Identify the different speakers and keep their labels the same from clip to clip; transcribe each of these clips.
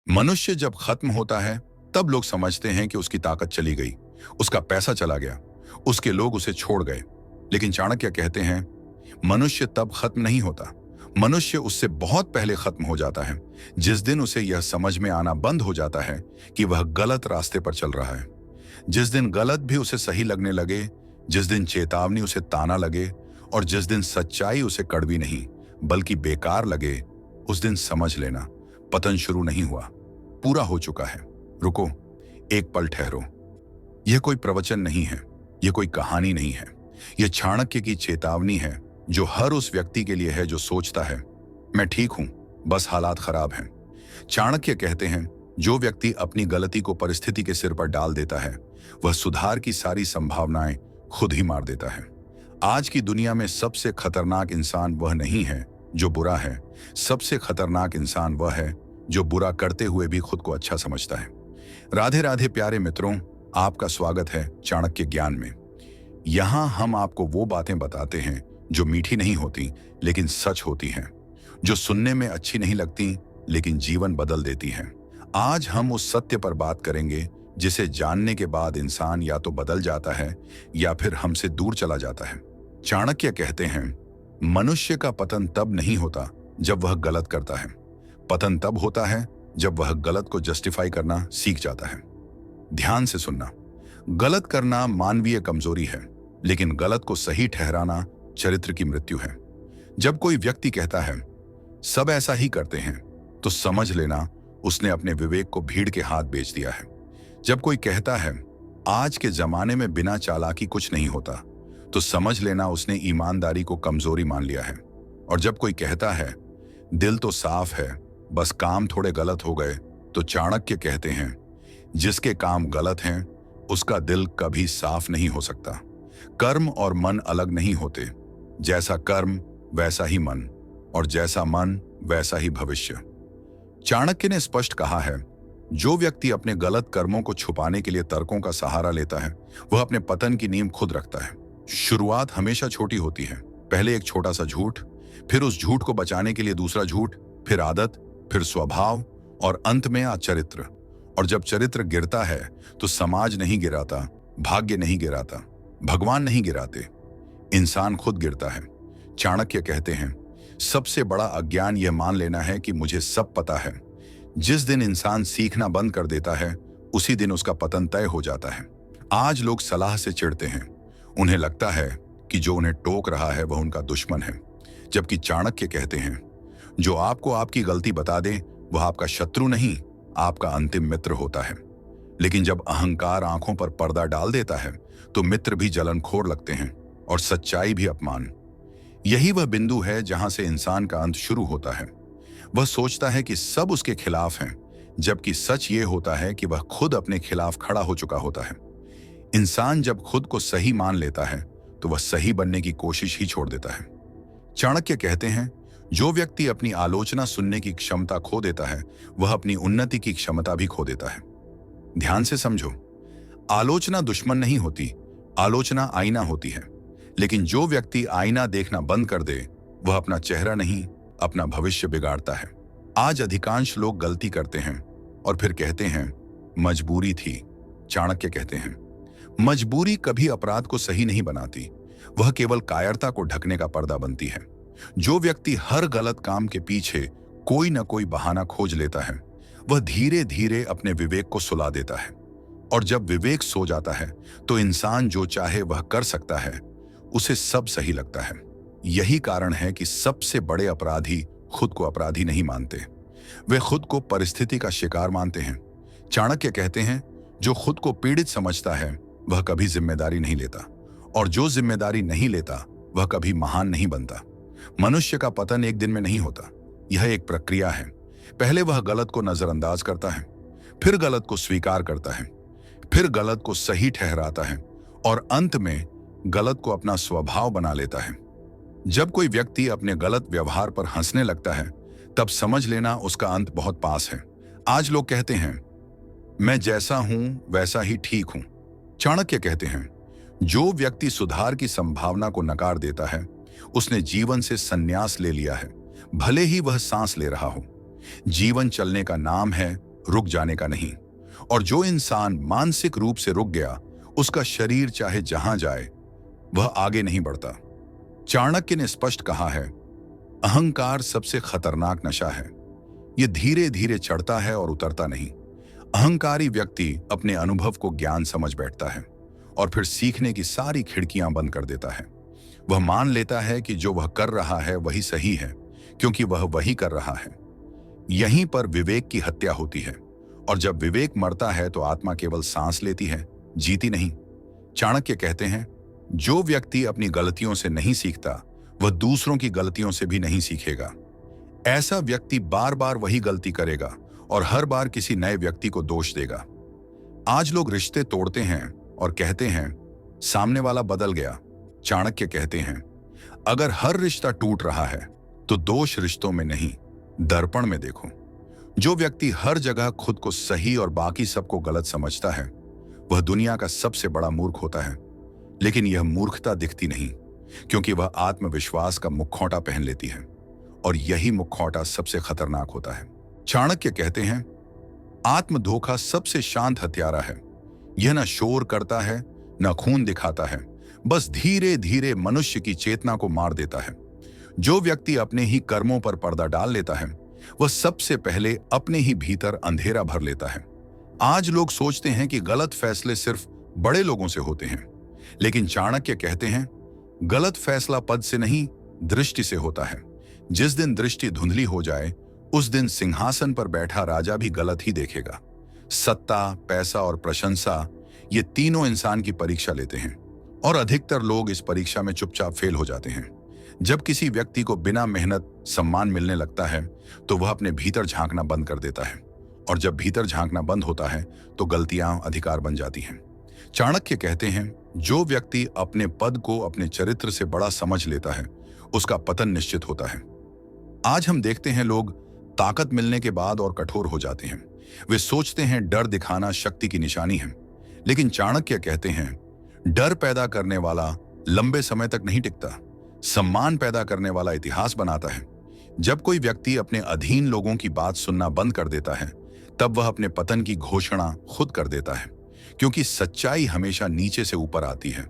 Speaker 1: मनुष्य जब खत्म होता है तब लोग समझते हैं कि उसकी ताकत चली गई, उसका पैसा चला गया, उसके लोग उसे छोड़ गए। लेकिन चाणक्य कहते हैं मनुष्य तब खत्म नहीं होता। मनुष्य उससे बहुत पहले खत्म हो जाता है, जिस दिन उसे यह समझ में आना बंद हो जाता है कि वह गलत रास्ते पर चल रहा है। जिस दिन गलत भी उसे सही लगने लगे, जिस दिन चेतावनी उसे ताना लगे और जिस दिन सच्चाई उसे कड़वी नहीं बल्कि बेकार लगे, उस दिन समझ लेना पतन शुरू नहीं हुआ, पूरा हो चुका है। रुको, एक पल ठहरो। यह कोई प्रवचन नहीं है, यह कोई कहानी नहीं है, यह चाणक्य की चेतावनी है जो हर उस व्यक्ति के लिए है जो सोचता है मैं ठीक हूं, बस हालात खराब हैं। चाणक्य कहते हैं जो व्यक्ति अपनी गलती को परिस्थिति के सिर पर डाल देता है वह सुधार की सारी संभावनाएं खुद ही मार देता है। आज की दुनिया में सबसे खतरनाक इंसान वह नहीं है जो बुरा है, सबसे खतरनाक इंसान वह है जो बुरा करते हुए भी खुद को अच्छा समझता है। राधे राधे प्यारे मित्रों, आपका स्वागत है चाणक्य ज्ञान में। यहां हम आपको वो बातें बताते हैं जो मीठी नहीं होती लेकिन सच होती हैं, जो सुनने में अच्छी नहीं लगती लेकिन जीवन बदल देती हैं। आज हम उस सत्य पर बात करेंगे जिसे जानने के बाद इंसान या तो बदल जाता है या फिर हमसे दूर चला जाता है। चाणक्य कहते हैं मनुष्य का पतन तब नहीं होता जब वह गलत करता है, पतन तब होता है जब वह गलत को जस्टिफाई करना सीख जाता है। ध्यान से सुनना, गलत करना मानवीय कमजोरी है लेकिन गलत को सही ठहराना चरित्र की मृत्यु है। जब कोई व्यक्ति कहता है सब ऐसा ही करते हैं तो समझ लेना उसने अपने विवेक को भीड़ के हाथ बेच दिया है। जब कोई कहता है आज के जमाने में बिना चालाकी कुछ नहीं होता तो समझ लेना उसने ईमानदारी को कमजोरी मान लिया है। और जब कोई कहता है दिल तो साफ है बस काम थोड़े गलत हो गए, तो चाणक्य कहते हैं जिसके काम गलत हैं उसका दिल कभी साफ नहीं हो सकता। कर्म और मन अलग नहीं होते, जैसा कर्म वैसा ही मन और जैसा मन वैसा ही भविष्य। चाणक्य ने स्पष्ट कहा है जो व्यक्ति अपने गलत कर्मों को छुपाने के लिए तर्कों का सहारा लेता है वह अपने पतन की नींव खुद रखता है। शुरुआत हमेशा छोटी होती है, पहले एक छोटा सा झूठ, फिर उस झूठ को बचाने के लिए दूसरा झूठ, फिर आदत, फिर स्वभाव और अंत में चरित्र। और जब चरित्र गिरता है तो समाज नहीं गिराता, भाग्य नहीं गिराता, भगवान नहीं गिराते, इंसान खुद गिरता है। चाणक्य कहते हैं सबसे बड़ा अज्ञान यह मान लेना है कि मुझे सब पता है। जिस दिन इंसान सीखना बंद कर देता है उसी दिन उसका पतन तय हो जाता है। आज लोग सलाह से चिढ़ते हैं, उन्हें लगता है कि जो उन्हें टोक रहा है वह उनका दुश्मन है, जबकि चाणक्य कहते हैं जो आपको आपकी गलती बता दे वह आपका शत्रु नहीं, आपका अंतिम मित्र होता है। लेकिन जब अहंकार आंखों पर पर्दा डाल देता है तो मित्र भी जलनखोर लगते हैं और सच्चाई भी अपमान। यही वह बिंदु है जहां से इंसान का अंत शुरू होता है। वह सोचता है कि सब उसके खिलाफ हैं, जबकि सच ये होता है कि वह खुद अपने खिलाफ खड़ा हो चुका होता है। इंसान जब खुद को सही मान लेता है तो वह सही बनने की कोशिश ही छोड़ देता है। चाणक्य कहते हैं जो व्यक्ति अपनी आलोचना सुनने की क्षमता खो देता है वह अपनी उन्नति की क्षमता भी खो देता है। ध्यान से समझो, आलोचना दुश्मन नहीं होती, आलोचना आईना होती है। लेकिन जो व्यक्ति आईना देखना बंद कर दे वह अपना चेहरा नहीं अपना भविष्य बिगाड़ता है। आज अधिकांश लोग गलती करते हैं और फिर कहते हैं मजबूरी थी। चाणक्य कहते हैं मजबूरी कभी अपराध को सही नहीं बनाती, वह केवल कायरता को ढकने का पर्दा बनती है। जो व्यक्ति हर गलत काम के पीछे कोई न कोई बहाना खोज लेता है वह धीरे धीरे अपने विवेक को सुला देता है। और जब विवेक सो जाता है तो इंसान जो चाहे वह कर सकता है, उसे सब सही लगता है। यही कारण है कि सबसे बड़े अपराधी खुद को अपराधी नहीं मानते, वे खुद को परिस्थिति का शिकार मानते हैं। चाणक्य कहते हैं जो खुद को पीड़ित समझता है वह कभी जिम्मेदारी नहीं लेता, और जो जिम्मेदारी नहीं लेता वह कभी महान नहीं बनता। मनुष्य का पतन एक दिन में नहीं होता, यह एक प्रक्रिया है। पहले वह गलत को नजरअंदाज करता है, फिर गलत को स्वीकार करता है, फिर गलत को सही ठहराता है और अंत में गलत को अपना स्वभाव बना लेता है। जब कोई व्यक्ति अपने गलत व्यवहार पर हंसने लगता है तब समझ लेना उसका अंत बहुत पास है। आज लोग कहते हैं मैं जैसा हूं वैसा ही ठीक हूं। चाणक्य कहते हैं जो व्यक्ति सुधार की संभावना को नकार देता है उसने जीवन से संन्यास ले लिया है, भले ही वह सांस ले रहा हो। जीवन चलने का नाम है, रुक जाने का नहीं। और जो इंसान मानसिक रूप से रुक गया, उसका शरीर चाहे जहां जाए वह आगे नहीं बढ़ता। चाणक्य ने स्पष्ट कहा है, अहंकार सबसे खतरनाक नशा है। यह धीरे धीरे चढ़ता है और उतरता नहीं। अहंकारी व्यक्ति अपने अनुभव को ज्ञान समझ बैठता है और फिर सीखने की सारी खिड़कियां बंद कर देता है। वह मान लेता है कि जो वह कर रहा है वही सही है, क्योंकि वह वही कर रहा है। यहीं पर विवेक की हत्या होती है, और जब विवेक मरता है तो आत्मा केवल सांस लेती है, जीती नहीं। चाणक्य कहते हैं, जो व्यक्ति अपनी गलतियों से नहीं सीखता वह दूसरों की गलतियों से भी नहीं सीखेगा। ऐसा व्यक्ति बार बार वही गलती करेगा और हर बार किसी नए व्यक्ति को दोष देगा। आज लोग रिश्ते तोड़ते हैं और कहते हैं सामने वाला बदल गया। चाणक्य कहते हैं, अगर हर रिश्ता टूट रहा है तो दोष रिश्तों में नहीं, दर्पण में देखो। जो व्यक्ति हर जगह खुद को सही और बाकी सबको गलत समझता है वह दुनिया का सबसे बड़ा मूर्ख होता है। लेकिन यह मूर्खता दिखती नहीं, क्योंकि वह आत्मविश्वास का मुखौटा पहन लेती है, और यही मुखौटा सबसे खतरनाक होता है। चाणक्य कहते हैं, आत्म धोखा सबसे शांत हत्यारा है। यह न शोर करता है, न खून दिखाता है, बस धीरे धीरे मनुष्य की चेतना को मार देता है। जो व्यक्ति अपने ही कर्मों पर पर्दा डाल लेता है वह सबसे पहले अपने ही भीतर अंधेरा भर लेता है। आज लोग सोचते हैं कि गलत फैसले सिर्फ बड़े लोगों से होते हैं, लेकिन चाणक्य कहते हैं, गलत फैसला पद से नहीं, दृष्टि से होता है। जिस दिन दृष्टि धुंधली हो जाए उस दिन सिंहासन पर बैठा राजा भी गलत ही देखेगा। सत्ता, पैसा और प्रशंसा, ये तीनों इंसान की परीक्षा लेते हैं, और अधिकतर लोग इस परीक्षा में चुपचाप फेल हो जाते हैं। जब किसी व्यक्ति को बिना मेहनत सम्मान मिलने लगता है तो वह अपने भीतर झांकना बंद कर देता है, और जब भीतर झांकना बंद होता है तो गलतियां अधिकार बन जाती हैं। चाणक्य कहते हैं, जो व्यक्ति अपने पद को अपने चरित्र से बड़ा समझ लेता है उसका पतन निश्चित होता है। आज हम देखते हैं लोग ताकत मिलने के बाद और कठोर हो जाते हैं। वे सोचते हैं डर दिखाना शक्ति की निशानी है, लेकिन चाणक्य कहते हैं, डर पैदा करने वाला लंबे समय तक नहीं टिकता, सम्मान पैदा करने वाला इतिहास बनाता है। जब कोई व्यक्ति अपने अधीन लोगों की बात सुनना बंद कर देता है तब वह अपने पतन की घोषणा खुद कर देता है, क्योंकि सच्चाई हमेशा नीचे से ऊपर आती है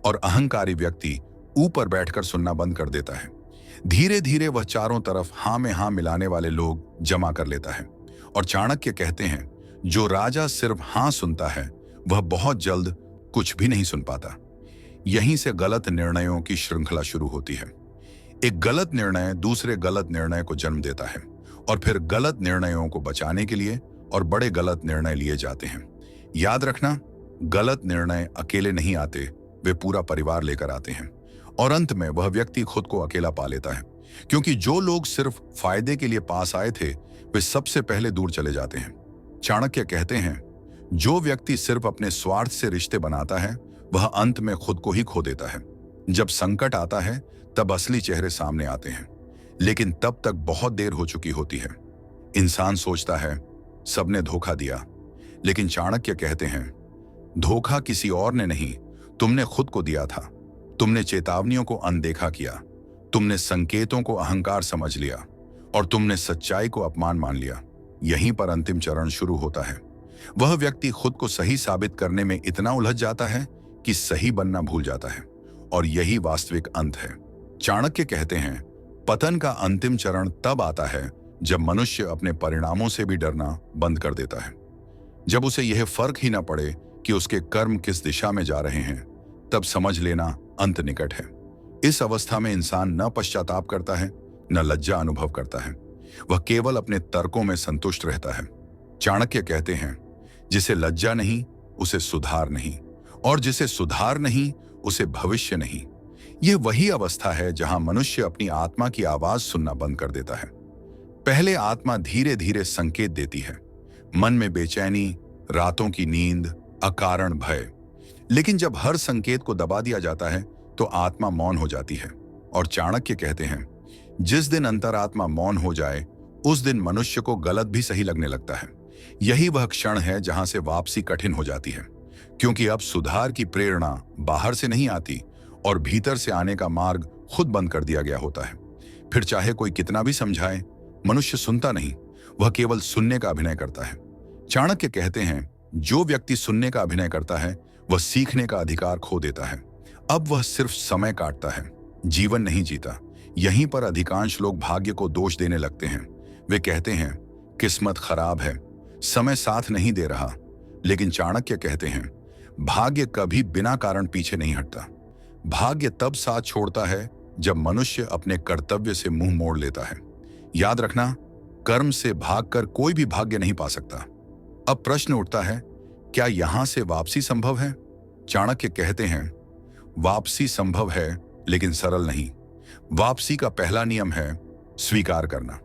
Speaker 1: और अहंकारी व्यक्ति ऊपर बैठकर सुनना बंद कर देता है। धीरे धीरे वह चारों तरफ हाँ में हाँ मिलाने वाले लोग जमा कर लेता है, और चाणक्य कहते हैं, जो राजा सिर्फ हाँ सुनता है वह बहुत जल्द कुछ भी नहीं सुन पाता। यहीं से गलत निर्णयों की श्रृंखला शुरू होती है। एक गलत निर्णय दूसरे गलत निर्णय को जन्म देता है, और फिर गलत निर्णयों को बचाने के लिए और बड़े गलत निर्णय लिए जाते हैं। याद रखना, गलत निर्णय अकेले नहीं आते, वे पूरा परिवार लेकर आते हैं, और अंत में वह व्यक्ति खुद को अकेला पा लेता है, क्योंकि जो लोग सिर्फ फायदे के लिए पास आए थे वे सबसे पहले दूर चले जाते हैं। चाणक्य कहते हैं, जो व्यक्ति सिर्फ अपने स्वार्थ से रिश्ते बनाता है वह अंत में खुद को ही खो देता है। जब संकट आता है तब असली चेहरे सामने आते हैं, लेकिन तब तक बहुत देर हो चुकी होती है। इंसान सोचता है सबने धोखा दिया, लेकिन चाणक्य कहते हैं, धोखा किसी और ने नहीं, तुमने खुद को दिया था। तुमने चेतावनियों को अनदेखा किया, तुमने संकेतों को अहंकार समझ लिया, और तुमने सच्चाई को अपमान मान लिया। यहीं पर अंतिम चरण शुरू होता है। वह व्यक्ति खुद को सही साबित करने में इतना उलझ जाता है कि सही बनना भूल जाता है, और यही वास्तविक अंत है। चाणक्य कहते हैं, पतन का अंतिम चरण तब आता है जब मनुष्य अपने परिणामों से भी डरना बंद कर देता है। जब उसे यह फर्क ही न पड़े कि उसके कर्म किस दिशा में जा रहे हैं, तब समझ लेना अंत निकट है। इस अवस्था में इंसान न पश्चाताप करता है, न लज्जा अनुभव करता है, वह केवल अपने तर्कों में संतुष्ट रहता है। चाणक्य कहते हैं, जिसे लज्जा नहीं उसे सुधार नहीं, और जिसे सुधार नहीं उसे भविष्य नहीं। यह वही अवस्था है जहां मनुष्य अपनी आत्मा की आवाज सुनना बंद कर देता है। पहले आत्मा धीरे धीरे संकेत देती है, मन में बेचैनी, रातों की नींद, अकारण भय। लेकिन जब हर संकेत को दबा दिया जाता है तो आत्मा मौन हो जाती है। और चाणक्य कहते हैं, जिस दिन अंतरात्मा मौन हो जाए उस दिन मनुष्य को गलत भी सही लगने लगता है। यही वह क्षण है जहां से वापसी कठिन हो जाती है, क्योंकि अब सुधार की प्रेरणा बाहर से नहीं आती और भीतर से आने का मार्ग खुद बंद कर दिया गया होता है। फिर चाहे कोई कितना भी समझाए, मनुष्य सुनता नहीं, वह केवल सुनने का अभिनय करता है। चाणक्य कहते हैं, जो व्यक्ति सुनने का अभिनय करता है वह सीखने का अधिकार खो देता है। अब वह सिर्फ समय काटता है, जीवन नहीं जीता। यहीं पर अधिकांश लोग भाग्य को दोष देने लगते हैं। वे कहते हैं किस्मत खराब है, समय साथ नहीं दे रहा। लेकिन चाणक्य कहते हैं भाग्य कभी बिना कारण पीछे नहीं हटता। भाग्य तब साथ छोड़ता है जब मनुष्य अपने कर्तव्य से मुंह मोड़ लेता है। याद रखना, कर्म से भागकर कोई भी भाग्य नहीं पा सकता। अब प्रश्न उठता है, क्या यहां से वापसी संभव है? चाणक्य कहते हैं वापसी संभव है, लेकिन सरल नहीं। वापसी का पहला नियम है स्वीकार करना।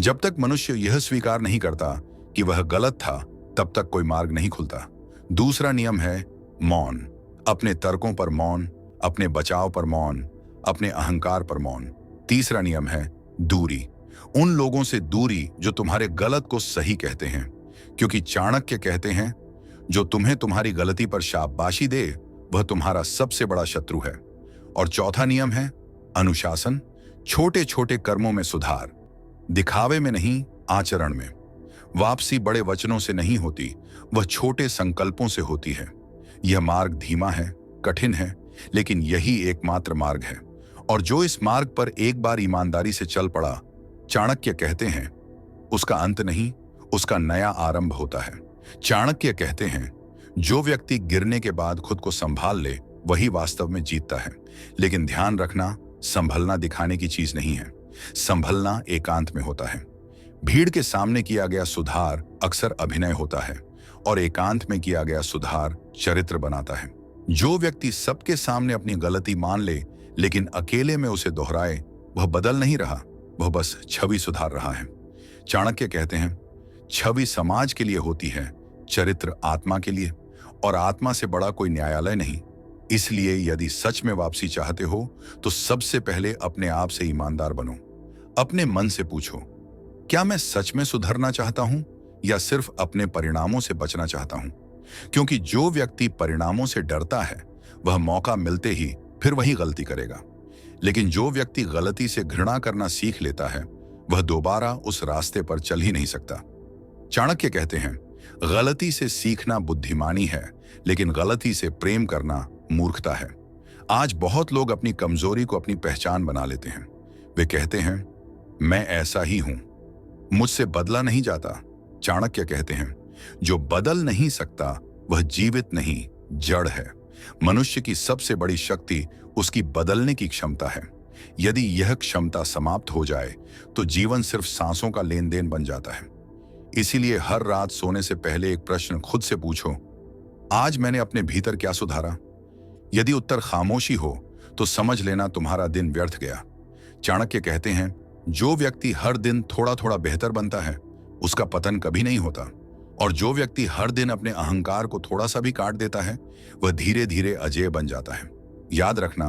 Speaker 1: जब तक मनुष्य यह स्वीकार नहीं करता कि वह गलत था, तब तक कोई मार्ग नहीं खुलता। दूसरा नियम है मौन। अपने तर्कों पर मौन, अपने बचाव पर मौन, अपने अहंकार पर मौन। तीसरा नियम है दूरी। उन लोगों से दूरी जो तुम्हारे गलत को सही कहते हैं, क्योंकि चाणक्य कहते हैं जो तुम्हें तुम्हारी गलती पर शाबाशी दे वह तुम्हारा सबसे बड़ा शत्रु है। और चौथा नियम है अनुशासन। छोटे छोटे कर्मों में सुधार, दिखावे में नहीं, आचरण में। वापसी बड़े वचनों से नहीं होती, वह छोटे संकल्पों से होती है। यह मार्ग धीमा है, कठिन है, लेकिन यही एकमात्र मार्ग है। और जो इस मार्ग पर एक बार ईमानदारी से चल पड़ा, चाणक्य कहते हैं उसका अंत नहीं, उसका नया आरंभ होता है। चाणक्य कहते हैं जो व्यक्ति गिरने के बाद खुद को संभाल ले वही वास्तव में जीतता है। लेकिन ध्यान रखना, संभलना दिखाने की चीज नहीं है। संभलना एकांत में होता है। भीड़ के सामने किया गया सुधार अक्सर अभिनय होता है, और एकांत में किया गया सुधार चरित्र बनाता है। जो व्यक्ति सबके सामने अपनी गलती मान ले लेकिन अकेले में उसे दोहराए, वह बदल नहीं रहा, वह बस छवि सुधार रहा है। चाणक्य कहते हैं छवि समाज के लिए होती है, चरित्र आत्मा के लिए, और आत्मा से बड़ा कोई न्यायालय नहीं। इसलिए यदि सच में वापसी चाहते हो तो सबसे पहले अपने आप से ईमानदार बनो। अपने मन से पूछो, क्या मैं सच में सुधरना चाहता हूं या सिर्फ अपने परिणामों से बचना चाहता हूं? क्योंकि जो व्यक्ति परिणामों से डरता है वह मौका मिलते ही फिर वही गलती करेगा। लेकिन जो व्यक्ति गलती से घृणा करना सीख लेता है वह दोबारा उस रास्ते पर चल ही नहीं सकता। चाणक्य कहते हैं गलती से सीखना बुद्धिमानी है, लेकिन गलती से प्रेम करना मूर्खता है। आज बहुत लोग अपनी कमजोरी को अपनी पहचान बना लेते हैं। वे कहते हैं मैं ऐसा ही हूं, मुझसे बदला नहीं जाता। चाणक्य कहते हैं जो बदल नहीं सकता वह जीवित नहीं, जड़ है। मनुष्य की सबसे बड़ी शक्ति उसकी बदलने की क्षमता है। यदि यह क्षमता समाप्त हो जाए तो जीवन सिर्फ सांसों का लेन देन बन जाता है। इसीलिए हर रात सोने से पहले एक प्रश्न खुद से पूछो, आज मैंने अपने भीतर क्या सुधारा? यदि उत्तर खामोशी हो तो समझ लेना तुम्हारा दिन व्यर्थ गया। चाणक्य कहते हैं जो व्यक्ति हर दिन थोड़ा थोड़ा बेहतर बनता है उसका पतन कभी नहीं होता, और जो व्यक्ति हर दिन अपने अहंकार को थोड़ा सा भी काट देता है वह धीरे धीरे अजेय बन जाता है। याद रखना,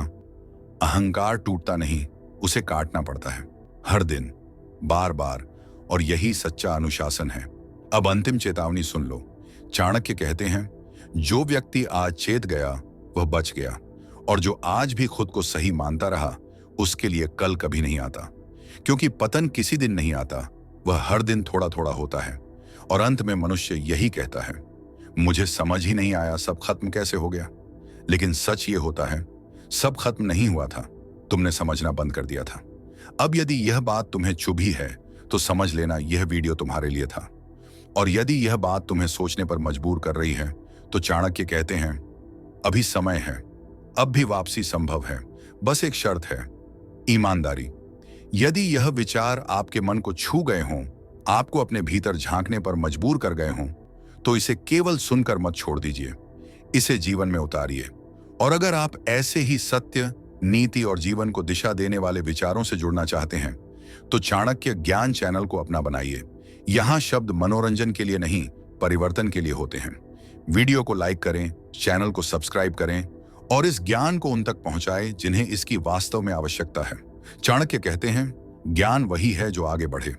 Speaker 1: अहंकार टूटता नहीं, उसे काटना पड़ता है, हर दिन, बार बार, और यही सच्चा अनुशासन है। अब अंतिम चेतावनी सुन लो। चाणक्य कहते हैं जो व्यक्ति आज चेत गया वह बच गया, और जो आज भी खुद को सही मानता रहा उसके लिए कल कभी नहीं आता। क्योंकि पतन किसी दिन नहीं आता, वह हर दिन थोड़ा थोड़ा होता है। और अंत में मनुष्य यही कहता है मुझे समझ ही नहीं आया सब खत्म कैसे हो गया। लेकिन सच ये होता है सब खत्म नहीं हुआ था, तुमने समझना बंद कर दिया था। अब यदि यह बात तुम्हें चुभी है तो समझ लेना यह वीडियो तुम्हारे लिए था। और यदि यह बात तुम्हें सोचने पर मजबूर कर रही है तो चाणक्य कहते हैं अभी समय है, अब भी वापसी संभव है, बस एक शर्त है, ईमानदारी। यदि यह विचार आपके मन को छू गए हों, आपको अपने भीतर झांकने पर मजबूर कर गए हों, तो इसे केवल सुनकर मत छोड़ दीजिए, इसे जीवन में उतारिए। और अगर आप ऐसे ही सत्य, नीति और जीवन को दिशा देने वाले विचारों से जुड़ना चाहते हैं तो चाणक्य ज्ञान चैनल को अपना बनाइए। यहाँ शब्द मनोरंजन के लिए नहीं, परिवर्तन के लिए होते हैं। वीडियो को लाइक करें, चैनल को सब्सक्राइब करें और इस ज्ञान को उन तक पहुंचाएं जिन्हें इसकी वास्तव में आवश्यकता है। चाणक्य कहते हैं ज्ञान वही है जो आगे बढ़े।